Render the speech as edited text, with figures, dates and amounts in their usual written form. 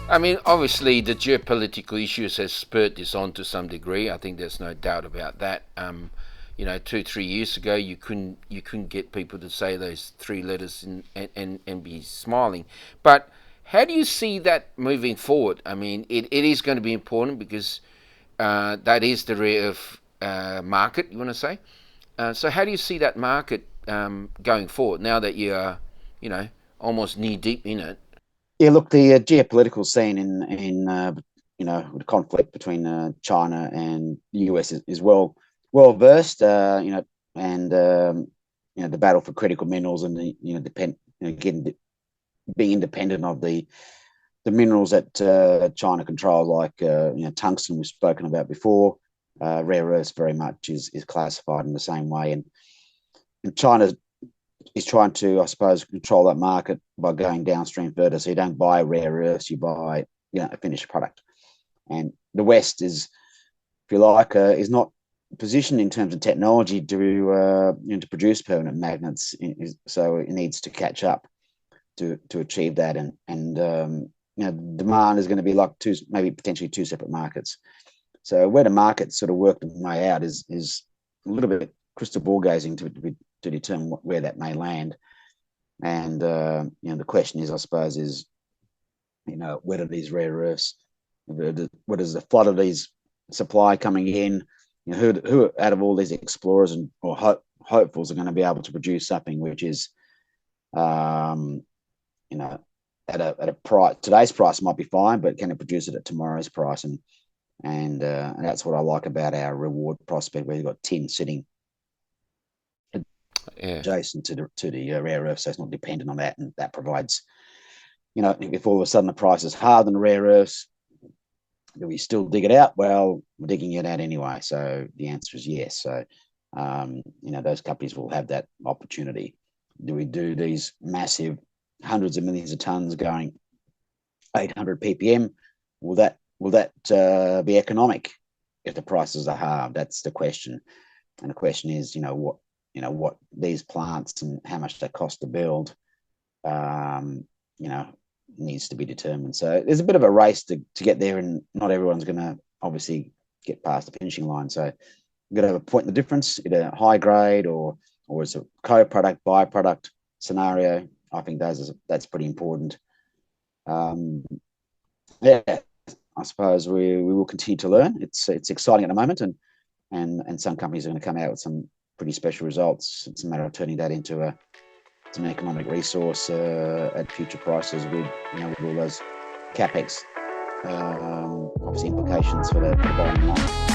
I mean, obviously, the geopolitical issues has spurred this on to some degree. I think there's no doubt about that. 2-3 years ago, you couldn't get people to say those three letters and be smiling. But how do you see that moving forward? I mean, it is going to be important because that is the rare earth market. You want to say? So how do you see that market going forward now that you are, almost knee deep in it? Yeah, look, the geopolitical scene the conflict between China and the US is well versed. And the battle for critical minerals and the getting being independent of the minerals that China controls, like tungsten we've spoken about before. Rare earths very much is classified in the same way, and China is trying to, I suppose, control that market by going downstream further. So you don't buy rare earths, you buy a finished product. And the West if you like, is not positioned in terms of technology to produce permanent magnets. So it needs to catch up to achieve that. And demand is going to be like maybe potentially two separate markets. So where the markets sort of work their way out is a little bit crystal ball gazing to determine where that may land. And the question is, I suppose, whether these rare earths, what is the flood of these supply coming in? Who out of all these explorers or hopefuls are going to be able to produce something which is, at a price. Today's price might be fine, but can it produce it at tomorrow's price? And that's what I like about our reward prospect, where you've got tin sitting Yeah, adjacent to the rare earth, so it's not dependent on that, and that provides, if all of a sudden the price is higher than rare earths, do we still dig it out? Well, we're digging it out anyway, so the answer is yes. So those companies will have that opportunity. Do we do these massive hundreds of millions of tons going 800 ppm? Will that be economic if the prices are hard? That's the question. And the question is, what these plants and how much they cost to build, um, you know, needs to be determined. So there's a bit of a race to get there, and not everyone's going to obviously get past the finishing line. So you've got to have a point in the difference, either high grade or it's a co-product, byproduct scenario. I think that's pretty important. Um, yeah, I suppose we will continue to learn. It's exciting at the moment, and some companies are going to come out with some pretty special results. It's a matter of turning that into an economic resource at future prices with all those capex obviously implications for the bottom line.